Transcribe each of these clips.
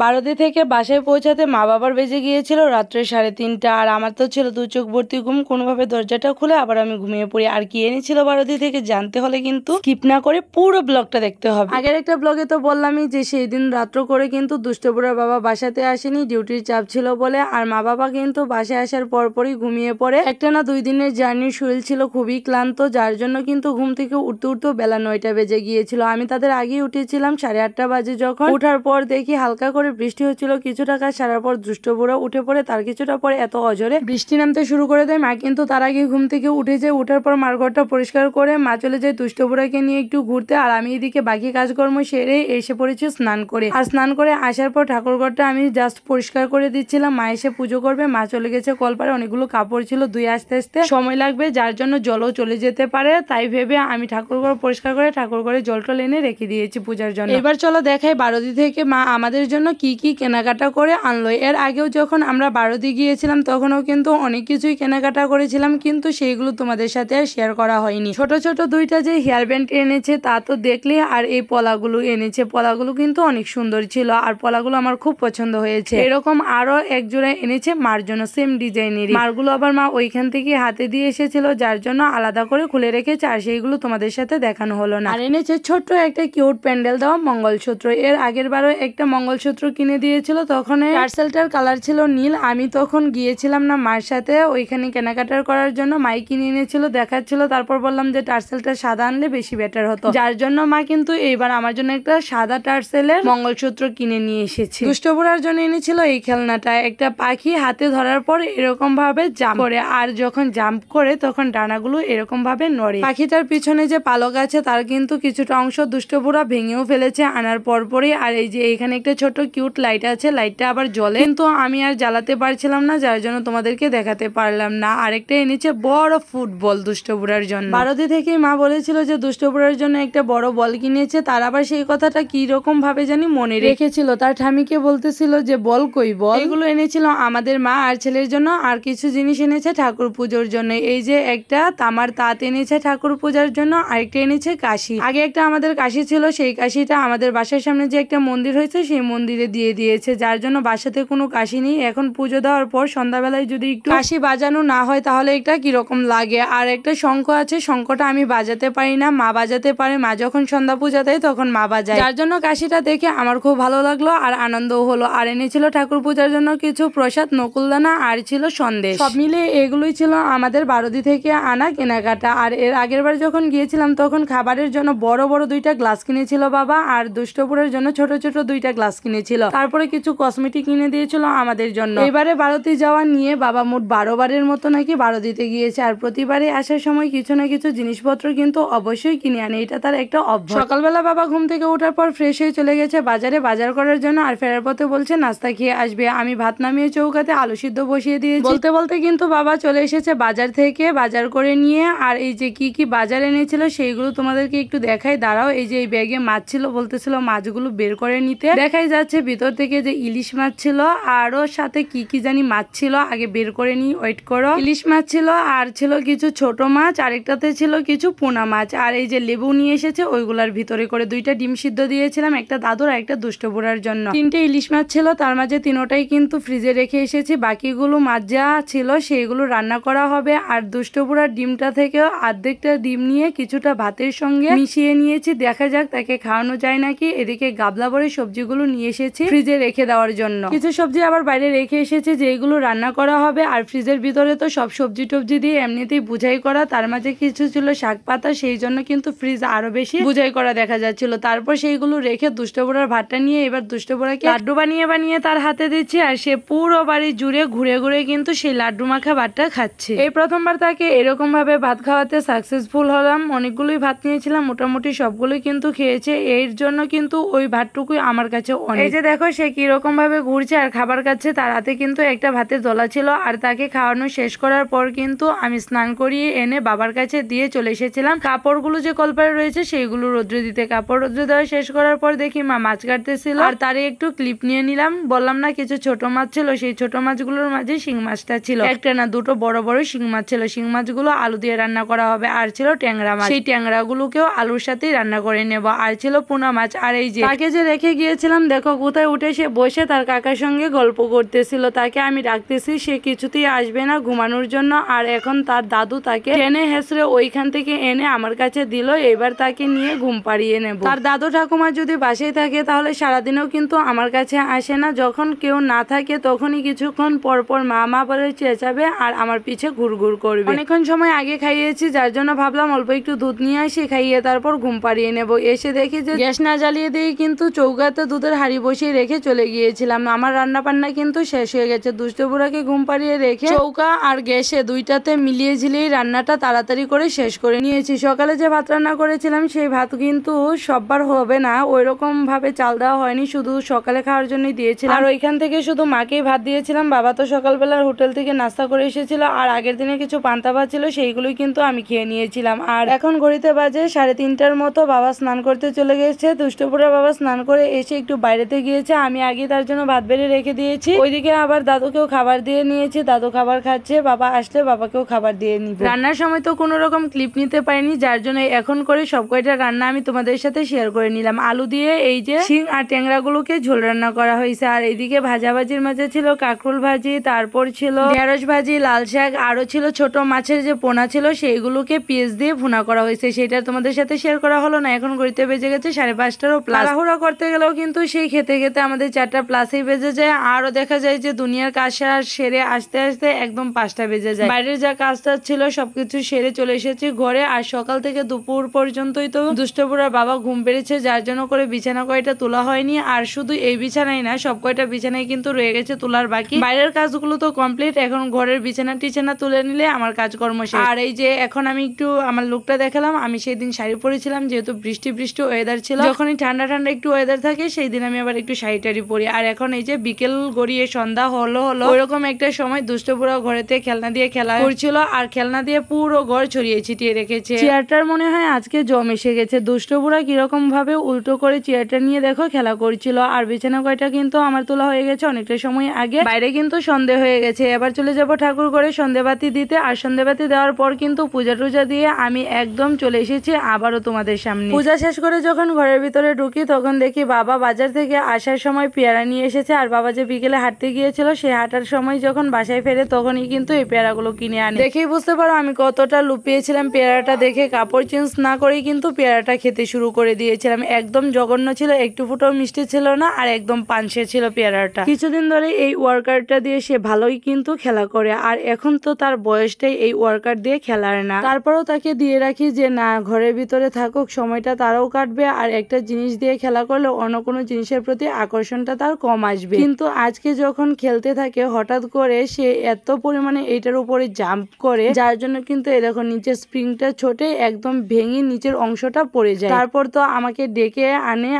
বারোদি থেকে বাসায় পৌঁছাতে মা বাবার বেজে গিয়েছিল রাত্রে 3:30। আর আমার তো ছিল দু চোখ ভর্তি ঘুম। কোনোভাবে দরজাটা খুলে আবার আমি ঘুমিয়ে পড়ি। আর কি এনেছিল বারোদি থেকে জানতে হলে কিন্তু স্কিপ না করে পুরো ব্লগটা দেখতে হবে। আগের একটা ব্লগে তো বললামই যে সেই দিন রাত্র করে কিন্তু দুষ্টপুরের বাবা বাসাতে আসেনি, ডিউটির চাপ ছিল বলে। আর মা বাবা কিন্তু বাসায় আসার পরপরই ঘুমিয়ে পড়ে। একটা না 2 দিনের জার্নির শরীর ছিল খুবই ক্লান্ত, যার জন্য কিন্তু ঘুম থেকে উঠতে উঠতে বেলা 9টা বেজে গিয়েছিল। আমি তাদের আগেই উঠেছিলাম 8:30 বাজে। যখন ওঠার পর দেখি হালকা করে বৃষ্টি হচ্ছিল, কিছুটা কাজ সারার পর দুষ্টপুরা উঠে পড়ে। তার কিছুটা পরে এত অজরে বৃষ্টি নামতে শুরু করে দেয়। মা কিন্তু তার আগে ঘুম থেকে উঠে যায়। উঠার পর মার ঘরটা পরিষ্কার করে মা চলে যায় দুষ্টপুরাকে নিয়ে একটু ঘুরতে। আর আমি এদিকে বাকি কাজকর্ম সেরে এসে পড়েছি স্নান করে। আর স্নান করে আসার পর ঠাকুর ঘরটা আমি জাস্ট পরিষ্কার করে দিচ্ছিলাম। মা এসে পুজো করবে। মা চলে গেছে কলপারে, অনেকগুলো কাপড় ছিল, ধুয়ে আসতে আসতে সময় লাগবে, যার জন্য জলও চলে যেতে পারে। তাই ভেবে আমি ঠাকুর ঘর পরিষ্কার করে ঠাকুর ঘরে জল টল এনে রেখে দিয়েছি পূজার জন্য। এবার চলো দেখাই বারোদি থেকে মা আমাদের জন্য কি কি কেনাকাটা করে আনলো। এর আগেও যখন আমরা বারোদি গিয়েছিলাম তখনও কিন্তু অনেক কিছুই কেনাকাটা করেছিলাম, কিন্তু সেইগুলো তোমাদের সাথে আর শেয়ার করা হয়নি। ছোট ছোট 2টা যে হেয়ার ব্যান্ড এনেছে তা তো দেখলে, আর এই পলাগুলো এনেছে, পলাগুলো কিন্তু অনেক সুন্দর ছিল আর পলাগুলো আমার খুব পছন্দ হয়েছে। এরকম আরো এক জোড়া এনেছে মার জন্য, সেম ডিজাইনেরই। মারগুলো আবার মা ওইখান থেকে হাতে দিয়ে এসেছিল, যার জন্য আলাদা করে খুলে রেখেছে, আর সেইগুলো তোমাদের সাথে দেখানো হলো না। আর এনেছে ছোট্ট একটা কিউট প্যান্ডেল দেওয়া মঙ্গলসূত্র। এর আগের বারও একটা মঙ্গলসূত্র কিনে দিয়েছিল, তখন টার্সেলটার কালার ছিল নীল। আমি তখন গিয়েছিলাম না মার সাথে ওইখানে কেনাকাটার করার জন্য, মাই কিনে এনেছিল, দেখাচ্ছিল। তারপর বললাম যে টার্সেলটা সাদা আনলে বেশি বেটার হতো, যার জন্য মা কিন্তু এইবার আমার জন্য একটা সাদা টার্সেলের মঙ্গলসূত্র কিনে নিয়ে এসেছে। দুষ্টপুরার জন্য এনেছিল এই খেলনাটা, একটা পাখি হাতে ধরার পর এরকম ভাবে জাম্প করে, আর যখন জাম্প করে তখন ডানাগুলো এরকম ভাবে নড়ে। পাখিটার পিছনে যে পালক আছে তার কিন্তু কিছুটা অংশ দুষ্টপুরা ভেঙেও ফেলেছে আনার পরপরই। আর এই যে এখানে একটা ছোট কিউট লাইট আছে, লাইটটা আবার জ্বলে, কিন্তু আমি আর জ্বালাতে পারছিলাম না, যার জন্য তোমাদেরকে দেখাতে পারলাম না। আরেকটা এনেছে বড় ফুটবল দুষ্টপুরার জন্য। বারোদি থেকে মা বলেছিল যে দুষ্টপুরার জন্য একটা বড় বল কিনেছে, তার আবার সেই কথাটা কি রকম ভাবে জানি মনে রেখেছিল। তার ঠামিকে বলতেছিল যে বল কই বল। এগুলো এনেছিল আমাদের মা আর ছেলের জন্য, আর কিছু জিনিস এনেছে ঠাকুর পুজোর জন্য। এই যে একটা তামার তাঁত এনেছে ঠাকুর পূজার জন্য, আরেকটা এনেছে কাশি। আগে একটা আমাদের কাশি ছিল, সেই কাশিটা আমাদের বাসার সামনে যে একটা মন্দির হয়েছে সেই মন্দিরে দিয়ে দিয়েছে, যার জন্য বাসাতে কোনো কাশি নেই। এখন পুজো দেওয়ার পর সন্ধ্যাবেলায় যদি একটু কাশি বাজানো না হয় তাহলে এটা কিরকম লাগে। আর একটা শঙ্খ আছে, শঙ্খটা আমি বাজাতে পারি না, মা বাজাতে পারে। মা যখন সন্ধ্যা পূজা দেয় তখন মা বাজায়, যার জন্য কাশিটা দেখে আমার খুব ভালো লাগলো আর আনন্দও হলো। আর এনেছিল ঠাকুর পূজার জন্য কিছু প্রসাদ, নকুলদানা আর ছিল সন্দেশ। সব মিলে এগুলোই ছিল আমাদের বারোদি থেকে আনা কেনাকাটা। আর এর আগের বার যখন গিয়েছিলাম তখন খাবারের জন্য বড় বড় 2টা গ্লাস কিনেছিল বাবা, আর দুষ্টপুরের জন্য ছোট ছোট 2টা গ্লাস কিনেছিল। তারপরে কিছু কসমেটিক কিনে দিয়েছিল আমাদের জন্য। এবারে বারোদি যাওয়া নিয়ে বাবা মোট 12 বারের মতো নাকি বারোদিতে গিয়েছে, আর প্রতিবারে আসার সময় কিছু না কিছু জিনিসপত্র কিন্তু অবশ্যই কিনে আনে, এটা তার একটা অভ্যাস। সকালবেলা বাবা ঘুম থেকে ওঠার পর ফ্রেশ হয়ে চলে গেছে বাজারে বাজার করার জন্য, আর ফেরার পথে বলছে নাস্তা খেয়ে আসবে। আমি ভাত নামিয়ে চৌকাতে আলু সিদ্ধ বসিয়ে দিয়েছি। বলতে বলতে কিন্তু বাবা চলে এসেছে বাজার থেকে বাজার করে নিয়ে। আর এই যে কি কি বাজার এনেছিল সেইগুলো তোমাদেরকে একটু দেখাই, দাঁড়াও। এই যে এই ব্যাগে মাছ ছিল, বলতেছিল মাছগুলো বের করে নিতে। দেখাই যাচ্ছে ভিতর থেকে যে ইলিশ মাছ ছিল, আরো সাথে কি কি জানি মাছ ছিল, আগে বের করে নি, ওয়েট করো। ইলিশ মাছ ছিল, আর ছিল কিছু ছোট মাছ, আরেকটাতে ছিল কিছু পোনা মাছ। আর এই যে লেবু নিয়ে এসেছে, ওইগুলার ভিতরে করে 2টা ডিম সিদ্ধ দিয়েছিলাম, একটা দাদুর আর একটা দুষ্টপুরার জন্য। 3টে ইলিশ মাছ ছিল, তার মাঝে 3টাই কিন্তু ফ্রিজে রেখে এসেছি। বাকিগুলো মাছ যা ছিল সেইগুলো রান্না করা হবে। আর দুষ্টপুরার ডিমটা থেকেও অর্ধেকটা ডিম নিয়ে কিছুটা ভাতের সঙ্গে মিশিয়ে নিয়েছি, দেখা যাক তাকে খাওয়ানো যায় নাকি। এদিকে গাবলা ভরে সবজিগুলো নিয়ে এসেছি ফ্রিজে রেখে দেওয়ার জন্য। কিছু সবজি আবার বাইরে রেখে এসেছি যেগুলো রান্না করা হবে। আর ফ্রিজের ভিতরে তো সব সবজি টবজি দিয়ে এমনিতেই বুঝাই করা, তার মাঝে কিছু ছিল শাক পাতা, সেই জন্য কিন্তু ফ্রিজ আরো বেশি বুঝাই করা দেখা যাচ্ছিল। তারপর সেইগুলো রেখে দুষ্টপুরার ভাতটা নিয়ে এবার দুষ্টপুরাকে লাড্ডু বানিয়ে বানিয়ে তার হাতে দিচ্ছি, আর সে পুরো বাড়ি জুড়ে ঘুরে ঘুরে কিন্তু সেই লাড্ডু মাখা ভাতটা খাচ্ছে। এই প্রথমবার তাকে এরকম ভাবে ভাত খাওয়াতে সাকসেসফুল হলাম। অনেকগুলোই ভাত নিয়েছিলাম, মোটামুটি সবগুলোই কিন্তু খেয়েছে। এর জন্য কিন্তু ওই ভাতটুকুই আমার কাছে অনেক। এই যে দেখো সে কিরকম ভাবে ঘুরছে আর খাবার খাচ্ছে, তার হাতে কিন্তু একটা ভাতের দলা ছিল। আর তাকে খাওয়ানো শেষ করার পর কিন্তু আমি স্নান করিয়ে এনে বাবার কাছে দিয়ে চলে এসেছিলাম কাপড়গুলো যে কলপারে রয়েছে সেইগুলো রোদ্রে দিতে। কাপড় রোদ্রে দেওয়া শেষ করার পর দেখি মা মাছ কাটতেছিল, আর তারই একটু ক্লিপ নিয়ে নিলাম। বললাম না কিছু ছোট মাছ ছিল, সেই ছোট মাছগুলোর মাঝে শিং মাছটা ছিল, একটা না 2টো বড় বড় শিং মাছ ছিল। শিং মাছগুলো আলু দিয়ে রান্না করা হবে। আর ছিল ট্যাংরা মাছ, সেই ট্যাংরা গুলোকেও আলুর সাথেই রান্না করে নেব। আর ছিল পোনা মাছ। আর এই যে তাকে যে রেখে গিয়েছিলাম দেখো কোথায় উঠে সে বসে তার কাকার সঙ্গে গল্প করতেছিল। তাকে আমি ডাকতেছি, সে কিছুতেই আসবে না ঘুমানোর জন্য। আর এখন তার দাদু তাকে টেনে হেসড়ে ওইখান থেকে এনে আমার কাছে দিল, এবার তাকে নিয়ে ঘুম পাড়িয়ে নেব। তার দাদু ঠাকুমা যদি বাসায় থাকে তাহলে সারাদিনও কিন্তু আমার কাছে আসে না। যখন কেউ না থাকে তখনই কিছুক্ষণ পর পর মা মা বলে চেঁচাবে আর আমার পিছে ঘুরঘুর করবে। অনেকক্ষণ সময় আগে খাইয়েছি, যার জন্য ভাবলাম অল্প একটু দুধ নিয়ে আসি, খাইয়ে তারপর ঘুম পাড়িয়ে নেব। এসে দেখি যে গ্যাস না জ্বালিয়ে দিয়ে কিন্তু চৌকাতে দুধের হাঁড়ি বসিয়ে রেখে চলে গিয়েছিলাম। আমার রান্না বান্না কিন্তু শেষ হয়ে গেছে। দুষ্ট বুড়াকে ঘুম পাড়িয়ে রেখে চৌকা আর গ্যাসে দুইটাতে মিলিয়ে ঝিলিয়ে রান্নাটা তাড়াতাড়ি করে শেষ করে নিয়েছি। সকালে যে ভাত রান্না করেছিলাম সেই ভাত কিন্তু সববার হবে না, ওই রকম ভাবে চাল দেওয়া হয়নি, শুধু সকালে খাওয়ার জন্যই দিয়েছিলাম। আর ওইখান থেকে শুধু মাকেই ভাত দিয়েছিলাম। বাবা তো সকালবেলার হোটেল থেকে নাস্তা করে এসেছিল আর আগের দিনে কিছু পান্তা ভাত ছিল, সেইগুলোই কিন্তু আমি খেয়ে নিয়েছিলাম। আর এখন ঘড়িতে বাজে 3:30টার মতো। বাবা স্নান করতে চলে গেছে। দুষ্টপুরা বাবা স্নান করে এসে একটু বাইরেতে গিয়েছে, আমি আগে তার জন্য ভাত বেড়ে রেখে দিয়েছি। ওইদিকে আবার দাদুকেও খাবার দিয়ে নিয়েছি, দাদু খাবার খাচ্ছে, বাবা আসলে বাবাকেও খাবার দিয়ে নিব। রান্নার সময় তো কোনো রকম ক্লিপ নিতে পারিনি, যার জন্য এখন করে সব কয়টা রান্না আমি তোমাদের সাথে শেয়ার করে নিলাম। আলু দিয়ে এই যে শিং আর ট্যাংরা গুলোকে ঝোল রান্না করা হয়েছে। আর এইদিকে ভাজাভাজির মাঝে ছিল কাঁকরোল ভাজি, তারপর ছিল ঢেঁড়স ভাজি, লাল শাক, আরো ছিল ছোট মাছের যে পোনা ছিল সেইগুলোকে পেঁয়াজ দিয়ে ভুনা করা হয়েছে। সেটা তোমাদের সাথে শেয়ার করা হলো না। এখন ঘড়িতে বেজে গেছে 5:30টারও প্লাস। তাড়াহুড়া করতে গেলেও কিন্তু সেই খেতে খেতে আমাদের 4টা প্লাসেই বেজে যায়। আরো দেখা যায় যে দুনিয়ার কাজ সেরে আসতে আসতে একদম 5টা বেজে যায়। বাইরের যা কাজটা ছিল সবকিছু সেরে চলে এসেছি ঘরে। আর সকাল থেকে দুপুর পর্যন্তই তো দুষ্টপুরার বাবা ঘুম পেড়েছে, যার জন্য করে বিছানা কয়টা তোলা হয়নি। আর শুধু এই বিছানাই না, সব কয়টা বিছানায় কিন্তু রয়ে গেছে তোলার বাকি। বাইরের কাজগুলো তো কমপ্লিট, এখন ঘরের বিছানা টিছানা তুলে নিলে আমার কাজকর্ম শেষ। আর এই যে এখন আমি একটু আমার লুকটা দেখালাম, আমি সেই দিন শাড়ি পরেছিলাম, যেহেতু বৃষ্টি বৃষ্টি ওয়েদার ছিল। যখনই ঠান্ডা ঠান্ডা একটু ওয়েদার থাকে সেই দিন আমি আবার একটু শাড়ি টাড়ি পরি। আর এখন এই যে বিকেল গড়িয়ে সন্ধ্যা হলো ওইরকম একটা সময় দুষ্টপুরা ঘরেতে খেলনা দিয়ে খেলা করছিল, আর খেলনা দিয়ে পুরো ঘর ছড়িয়ে ছিটিয়ে রেখেছে। চেয়ারটার মনে হয় আজকে জম এসে গেছে। দুষ্টপুরা কিরকম ভাবে উল্টো করে চেয়ারটা নিয়ে দেখো খেলা করছিল। আর বিছানা কয়টা কিন্তু আমার তোলা হয়ে গেছে অনেকটা সময় আগে। বাইরে কিন্তু সন্ধে হয়ে গেছে, এবার চলে যাব ঠাকুর ঘরে সন্ধেবাতি দিতে। আর সন্ধেবাতি দেওয়ার পর কিন্তু পূজা টুজা দিয়ে আমি একদম চলে এসেছি আবারও তোমাদের সামনে। পূজা শেষ করে যখন ঘরের ভিতরে ঢুকি তখন দেখি বাবা বাজার থেকে আসার সময় পেয়ারা নিয়ে এসেছে। আর বাবা যে বিকেলে হাঁটতে গিয়েছিল, সেই হাঁটার সময় যখন বাসায় ফেরে তখনই কিন্তু এই পেয়ারাগুলো কিনে আনে। দেখেই বুঝতে পারো আমি কতটা লুপিয়েছিলাম পেয়ারাটা দেখে। কাপড় চেঞ্জ না করেই কিন্তু পেয়ারাটা খেতে শুরু করে দিয়েছিলাম। একদম জঘন্য ছিল, একটু ফুটাও মিষ্টি ছিল না, আর একদম পানসে ছিল পেয়ারাটা। কিছুদিন ধরে এই ওয়ার্কারটা দিয়ে সে ভালোই কিন্তু খেলা করে। আর এখন তো তার বয়সটাই এই ওয়ার্কার দিয়ে খেলার না, তারপরেও তাকে দিয়ে রাখি যে না, ঘরের ভিতরে থাকুক, সময়টা তারাও কাটবে। আর একটা জিনিস দিয়ে খেলা করলে অন্য কোনো জিনিসের প্রতি আকর্ষণটা তার কম আসবে। কিন্তু আজকে যখন খেলতে থাকে হঠাৎ করে সে এত পরিমাণে এইটার উপরে জাম্প করে, যার জন্য কিন্তু এই দেখো নিচের স্প্রিংটা ছোটে একদম ভেঙে নিচের অংশটা পড়ে যায়। তারপর তো আমাকে ডেকে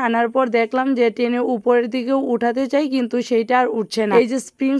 আনার পর দেখলাম যে টেনে উপরের দিকে উঠাতে চাই, কিন্তু সেইটা আর উঠছে না। এই যে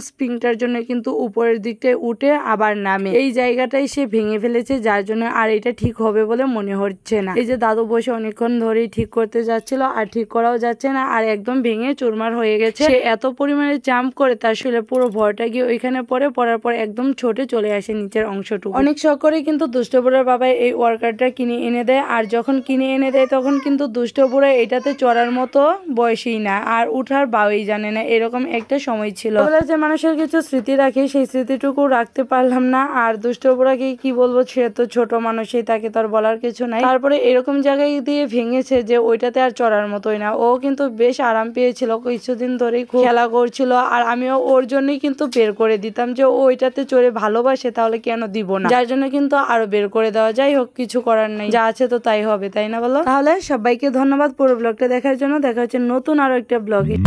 স্প্রিংটার জন্য কিন্তু উপরের দিকটায় উঠে আবার নামে, এই জায়গাটাই সে ভেঙে ফেলেছে, যার জন্য আর এটা ঠিক হবে বলে মনে হচ্ছে না। এই যে দাদু বসে অনেকক্ষণ ধরেই ঠিক করতে যাচ্ছিল, আর ঠিক করাও যাচ্ছে না, আর একদম ভেঙে চুরমার হয়ে গেছে। সে এত পরিমাণে জাম্প করে তার শরীরে পুরো ভরটা গিয়ে ওইখানে পড়ার পর একদম ছোটে চলে আসে নিচের অংশটুকু। অনেক শখ করে কিন্তু দুষ্টপুরের বাবা এই ওয়ার্কারটা কিনে এনে দেয়। আর যখন কিনে এনে দেয় তখন কিন্তু দুষ্টপুরা এটাতে চড়ার মতো বয়সই না, আর উঠার বাউই জানে না, এরকম একটা সময় ছিল। যে মানুষের কিছু স্মৃতি রাখে, সেই স্মৃতিটুকু রাখতে পারলাম না। আর দুষ্টপুরাকে কি বলবো, সে তো ছোট মানুষই, তাকে তো আর বলার কিছু নাই। তারপরে এরকম জায়গায় দিয়ে ভেঙেছে যে ওইটাতে আর চড়ার মতোই না। ও কিন্তু বেশ আরাম পেয়েছিল, কিছুদিন ধরেই খুব খেলা করছিল। আর আমিও ওর জন্যই কিন্তু বের করে দিতাম যে ও ওইটাতে চড়ে ভালোবাসে, তাহলে কেন দিব না, যার জন্য কিন্তু আরো বের করে দেওয়া। যাই হোক, কিছু করার নাই, যা আছে তো তাই হবে, তাই না বলো? তাহলে সবাইকে ধন্যবাদ পুরো ব্লগটা দেখার জন্য। দেখা হচ্ছে নতুন আরো একটা ব্লগে।